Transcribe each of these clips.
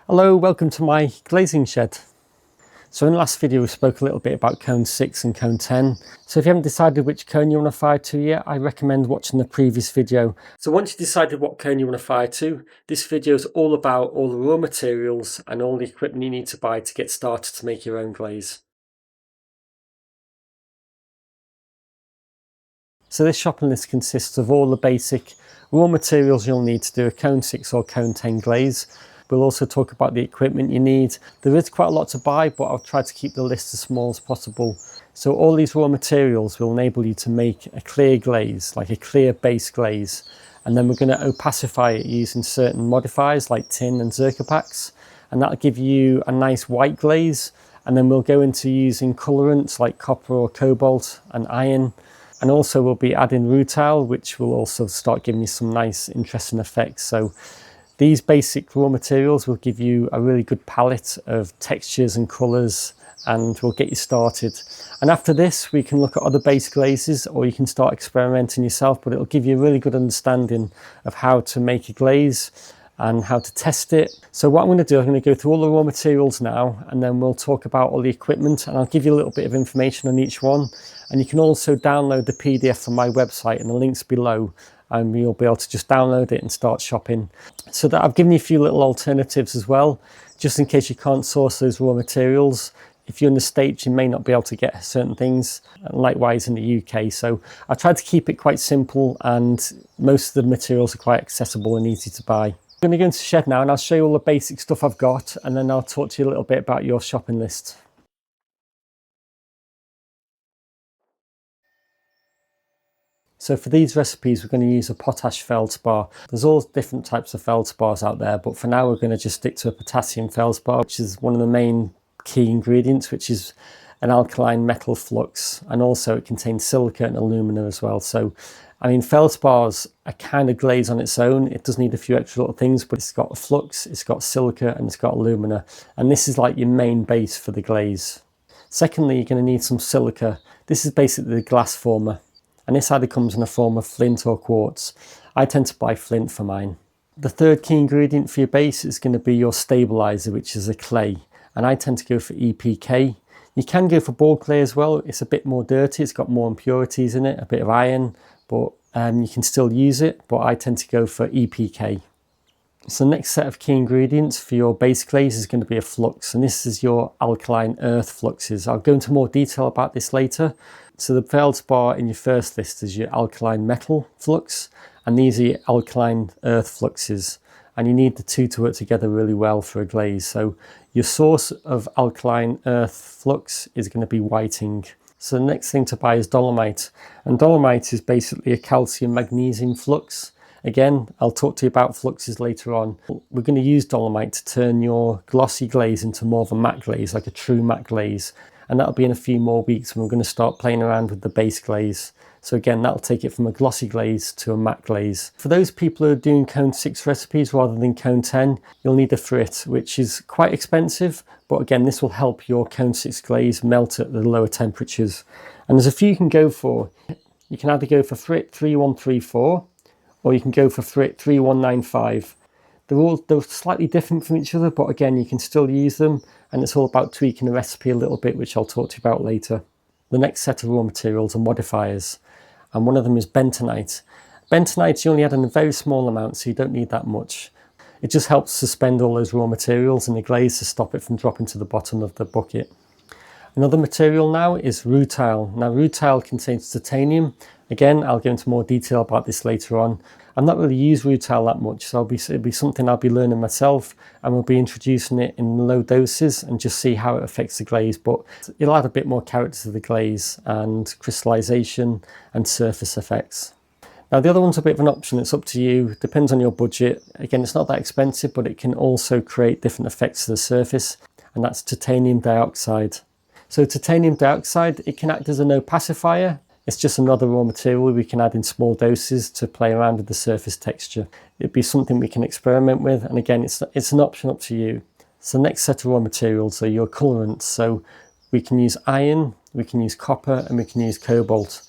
Hello, welcome to my glazing shed. So in the last video we spoke a little bit about cone 6 and cone 10. So if you haven't decided which cone you want to fire to yet, I recommend watching the previous video. So once you've decided what cone you want to fire to, this video is all about all the raw materials and all the equipment you need to buy to get started to make your own glaze. So this shopping list consists of all the basic raw materials you'll need to do a cone 6 or cone 10 glaze. We'll also talk about the equipment you need. There is quite a lot to buy, but I'll try to keep the list as small as possible. So all these raw materials will enable you to make a clear glaze, like a clear base glaze. And then we're going to opacify it using certain modifiers like tin and zirca packs. And that'll give you a nice white glaze. And then we'll go into using colorants like copper or cobalt and iron. And also we'll be adding rutile, which will also start giving you some nice interesting effects. So these basic raw materials will give you a really good palette of textures and colours and will get you started. And after this we can look at other base glazes, or you can start experimenting yourself, but it'll give you a really good understanding of how to make a glaze and how to test it. So what I'm going to do, I'm going to go through all the raw materials now, and then we'll talk about all the equipment, and I'll give you a little bit of information on each one. And you can also download the PDF from my website, and the link's below, and you'll be able to just download it and start shopping. So that I've given you a few little alternatives as well, just in case you can't source those raw materials. If you're in the States, you may not be able to get certain things, and likewise in the UK. So I tried to keep it quite simple, and most of the materials are quite accessible and easy to buy. I'm going to go into the shed now and I'll show you all the basic stuff I've got, and then I'll talk to you a little bit about your shopping list. So for these recipes we're going to use a potash feldspar. There's all different types of feldspars out there, but for now we're going to just stick to a potassium feldspar, which is one of the main key ingredients, which is an alkaline metal flux, and also it contains silica and alumina as well. So I mean, feldspars are kind of glaze on its own. It does need a few extra little things, but it's got a flux, it's got silica, and it's got alumina. And this is like your main base for the glaze. Secondly, you're going to need some silica. This is basically the glass former, and this either comes in a form of flint or quartz. I tend to buy flint for mine. The third key ingredient for your base is going to be your stabilizer, which is a clay, and I tend to go for EPK. You can go for ball clay as well. It's a bit more dirty, it's got more impurities in it, a bit of iron, but you can still use it, but I tend to go for EPK. So the next set of key ingredients for your base glaze is going to be a flux, and this is your alkaline earth fluxes. I'll go into more detail about this later. So the feldspar in your first list is your alkaline metal flux, and these are your alkaline earth fluxes, and you need the two to work together really well for a glaze. So your source of alkaline earth flux is going to be whiting. So the next thing to buy is dolomite, and dolomite is basically a calcium magnesium flux. Again, I'll talk to you about fluxes later on. We're going to use dolomite to turn your glossy glaze into more of a matte glaze, like a true matte glaze, and that'll be in a few more weeks when we're going to start playing around with the base glaze. So again, that'll take it from a glossy glaze to a matte glaze. For those people who are doing cone 6 recipes rather than cone 10, you'll need a frit, which is quite expensive, but again, this will help your cone 6 glaze melt at the lower temperatures. And there's a few you can go for. You can either go for frit 3134, or you can go for frit 3195. They're slightly different from each other, but again, you can still use them, and it's all about tweaking the recipe a little bit, which I'll talk to you about later. The next set of raw materials are modifiers, and one of them is bentonite. Bentonite you only add in a very small amount, so you don't need that much. It just helps suspend all those raw materials in the glaze to stop it from dropping to the bottom of the bucket. Another material now is rutile. Now rutile contains titanium. Again, I'll go into more detail about this later on. I've not really used rutile that much, so it'll be something I'll be learning myself, and we'll be introducing it in low doses and just see how it affects the glaze. But it'll add a bit more character to the glaze and crystallization and surface effects. Now the other one's a bit of an option, it's up to you, depends on your budget. Again, it's not that expensive, but it can also create different effects to the surface, and that's titanium dioxide. So titanium dioxide, it can act as an opacifier. It's just another raw material we can add in small doses to play around with the surface texture. It'd be something we can experiment with, and again, it's an option up to you. So the next set of raw materials are your colorants. So we can use iron, we can use copper, and we can use cobalt.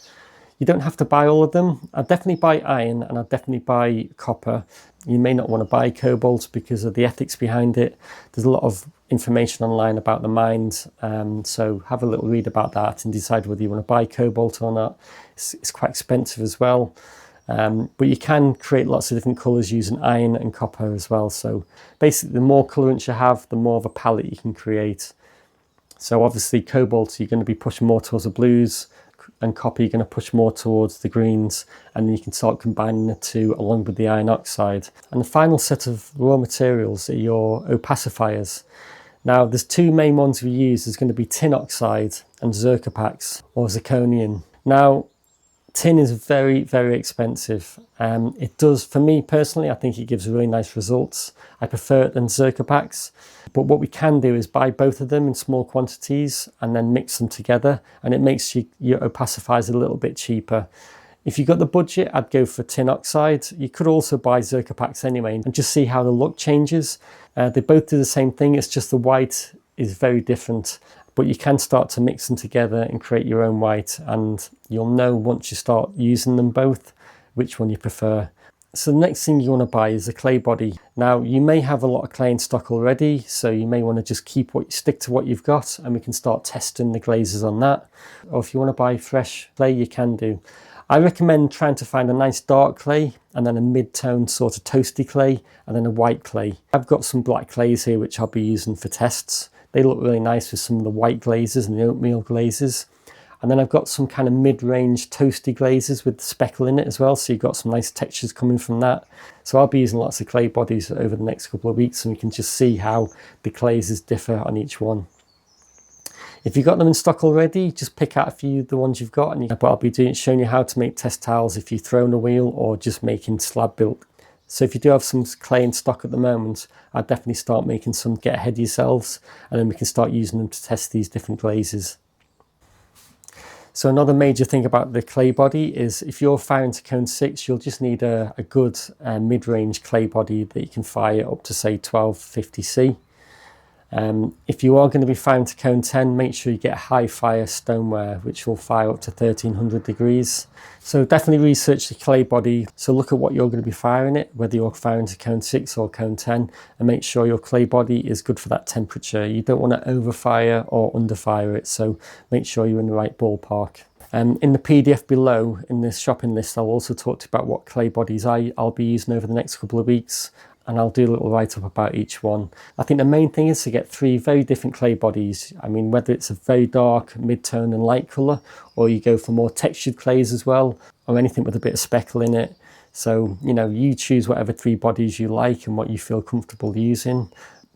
You don't have to buy all of them. I'd definitely buy iron and I'd definitely buy copper. You may not want to buy cobalt because of the ethics behind it. There's a lot of information online about the mines, so have a little read about that and decide whether you want to buy cobalt or not. It's quite expensive as well, but you can create lots of different colours using iron and copper as well. So basically the more colourants you have, the more of a palette you can create. So obviously cobalt, you're going to be pushing more towards the blues, and copper you're going to push more towards the greens, and then you can start combining the two along with the iron oxide. And the final set of raw materials are your opacifiers. Now there's two main ones we use. There's going to be tin oxide and zircopax or zirconium. Now tin is very, very expensive. It does, for me personally, I think it gives really nice results. I prefer it than zircopax. But what we can do is buy both of them in small quantities and then mix them together, and it makes your opacifiers a little bit cheaper. If you've got the budget, I'd go for tin oxide. You could also buy zircopax anyway and just see how the look changes. They both do the same thing, it's just the white is very different. But you can start to mix them together and create your own white, and you'll know once you start using them both which one you prefer. So the next thing you want to buy is a clay body. Now you may have a lot of clay in stock already, so you may want to just stick to what you've got, and we can start testing the glazes on that. Or if you want to buy fresh clay, you can do. I recommend trying to find a nice dark clay and then a mid-tone sort of toasty clay and then a white clay. I've got some black clays here which I'll be using for tests. They look really nice with some of the white glazes and the oatmeal glazes. And then I've got some kind of mid-range toasty glazes with speckle in it as well, so you've got some nice textures coming from that. So I'll be using lots of clay bodies over the next couple of weeks, and we can just see how the glazes differ on each one. If you've got them in stock already, just pick out a few of the ones you've got, and I'll be showing you how to make test tiles if you've thrown a wheel or just making slab built. So if you do have some clay in stock at the moment, I'd definitely start making some, get ahead of yourselves, and then we can start using them to test these different glazes. So another major thing about the clay body is if you're firing to cone 6, you'll just need a good mid-range clay body that you can fire up to say 1250C. If you are going to be firing to cone 10, make sure you get high fire stoneware, which will fire up to 1300 degrees. So definitely research the clay body. So look at what you're going to be firing it, whether you're firing to cone 6 or cone 10, and make sure your clay body is good for that temperature. You don't want to overfire or underfire it, so make sure you're in the right ballpark. In the PDF below, in this shopping list, I'll also talk to you about what clay bodies I'll be using over the next couple of weeks, and I'll do a little write-up about each one. I think the main thing is to get 3 very different clay bodies. I mean, whether it's a very dark, mid-tone and light colour, or you go for more textured clays as well, or anything with a bit of speckle in it. So, you know, you choose whatever 3 bodies you like and what you feel comfortable using.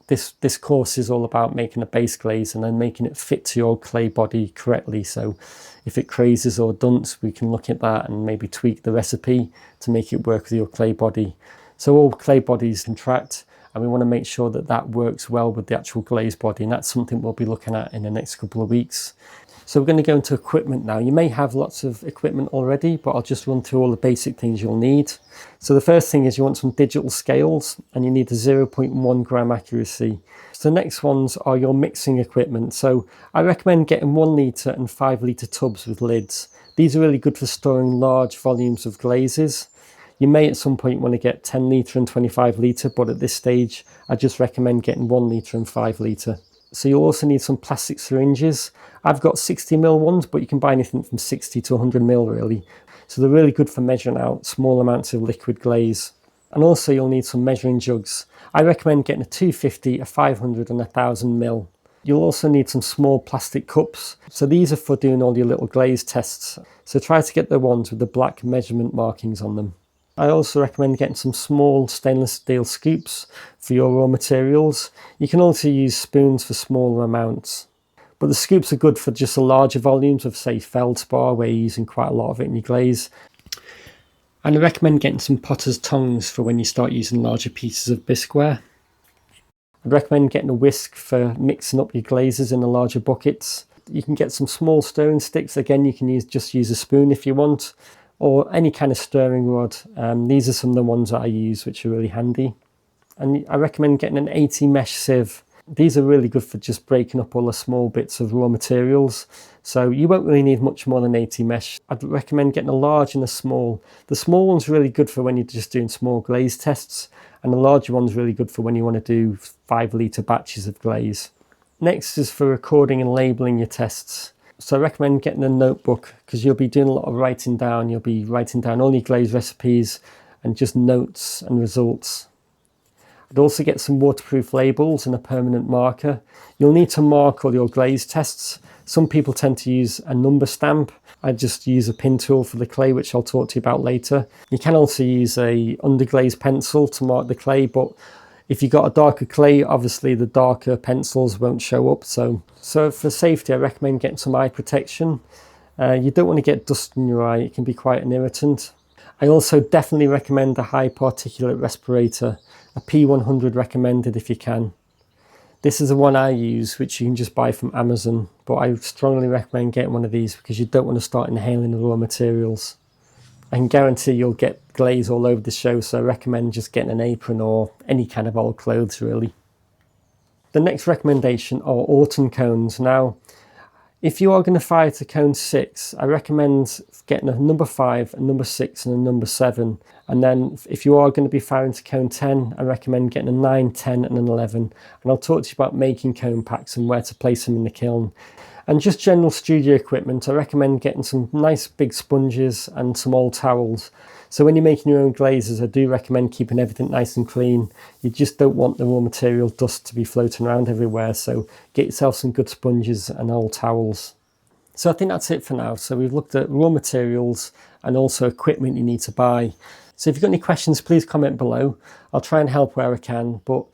This course is all about making a base glaze and then making it fit to your clay body correctly. So if it crazes or dunts, we can look at that and maybe tweak the recipe to make it work with your clay body. So all clay bodies contract, and we want to make sure that that works well with the actual glaze body, and that's something we'll be looking at in the next couple of weeks. So we're going to go into equipment now. You may have lots of equipment already, but I'll just run through all the basic things you'll need. So the first thing is you want some digital scales, and you need a 0.1 gram accuracy. So the next ones are your mixing equipment. So I recommend getting 1 litre and 5 litre tubs with lids. These are really good for storing large volumes of glazes. You may at some point want to get 10 litre and 25 litre, but at this stage I just recommend getting 1 litre and 5 litre. So you'll also need some plastic syringes. I've got 60ml ones, but you can buy anything from 60 to 100ml really. So they're really good for measuring out small amounts of liquid glaze. And also you'll need some measuring jugs. I recommend getting a 250, a 500 and a 1000ml. You'll also need some small plastic cups. So these are for doing all your little glaze tests. So try to get the ones with the black measurement markings on them. I also recommend getting some small stainless steel scoops for your raw materials. You can also use spoons for smaller amounts. But the scoops are good for just the larger volumes of, say, feldspar, where you're using quite a lot of it in your glaze. And I recommend getting some potter's tongs for when you start using larger pieces of bisqueware. I'd recommend getting a whisk for mixing up your glazes in the larger buckets. You can get some small stirring sticks. Again, you can just use a spoon if you want, or any kind of stirring rod. These are some of the ones that I use, which are really handy. And I recommend getting an 80 mesh sieve. These are really good for just breaking up all the small bits of raw materials. So you won't really need much more than 80 mesh. I'd recommend getting a large and a small. The small one's really good for when you're just doing small glaze tests, and the larger one's really good for when you want to do 5 litre batches of glaze. Next is for recording and labelling your tests. So I recommend getting a notebook, because you'll be doing a lot of writing down. You'll be writing down all your glaze recipes and just notes and results. I'd also get some waterproof labels and a permanent marker. You'll need to mark all your glaze tests. Some people tend to use a number stamp. I just use a pin tool for the clay, which I'll talk to you about later. You can also use a underglaze pencil to mark the clay, but if you've got a darker clay, obviously the darker pencils won't show up. So for safety, I recommend getting some eye protection. You don't want to get dust in your eye. It can be quite an irritant. I also definitely recommend a high particulate respirator, a P100 recommended if you can. This is the one I use, which you can just buy from Amazon, but I strongly recommend getting one of these because you don't want to start inhaling the raw materials. I can guarantee you'll get glaze all over the show, so I recommend just getting an apron or any kind of old clothes really. The next recommendation are autumn cones. Now, if you are going to fire to cone 6, I recommend getting a number 5, a number 6 and a number 7. And then if you are going to be firing to cone 10, I recommend getting a 9, 10 and an 11. And I'll talk to you about making cone packs and where to place them in the kiln. And just general studio equipment, I recommend getting some nice big sponges and some old towels. So when you're making your own glazes, I do recommend keeping everything nice and clean. You just don't want the raw material dust to be floating around everywhere. So get yourself some good sponges and old towels. So I think that's it for now. So we've looked at raw materials and also equipment you need to buy. So if you've got any questions, please comment below. I'll try and help where I can, but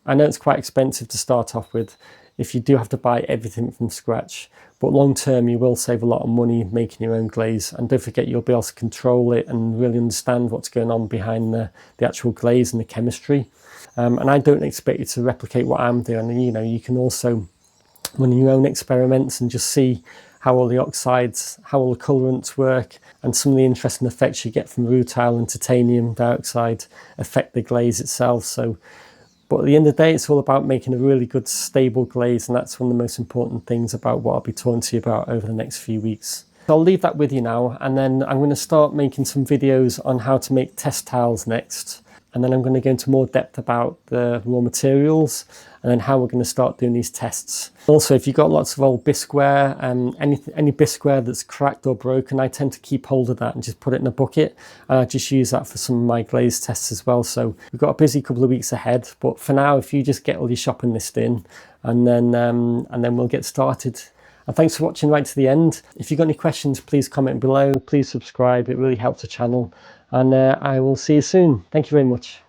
I know it's quite expensive to start off with if you do have to buy everything from scratch. But long term, you will save a lot of money making your own glaze. And don't forget, you'll be able to control it and really understand what's going on behind the actual glaze and the chemistry. And I don't expect you to replicate what I'm doing. You know, you can also run your own experiments and just see how all the oxides, how all the colorants work, and some of the interesting effects you get from rutile and titanium dioxide affect the glaze itself. But at the end of the day, it's all about making a really good, stable glaze, and that's one of the most important things about what I'll be talking to you about over the next few weeks. So I'll leave that with you now, and then I'm going to start making some videos on how to make test tiles next. And then I'm going to go into more depth about the raw materials and then how we're going to start doing these tests. Also, if you've got lots of old bisqueware, any bisqueware that's cracked or broken, I tend to keep hold of that and just put it in a bucket. And I just use that for some of my glaze tests as well. So we've got a busy couple of weeks ahead. But for now, if you just get all your shopping list in, and then we'll get started. And thanks for watching right to the end. If you've got any questions, please comment below. Please subscribe. It really helps the channel. And I will see you soon. Thank you very much.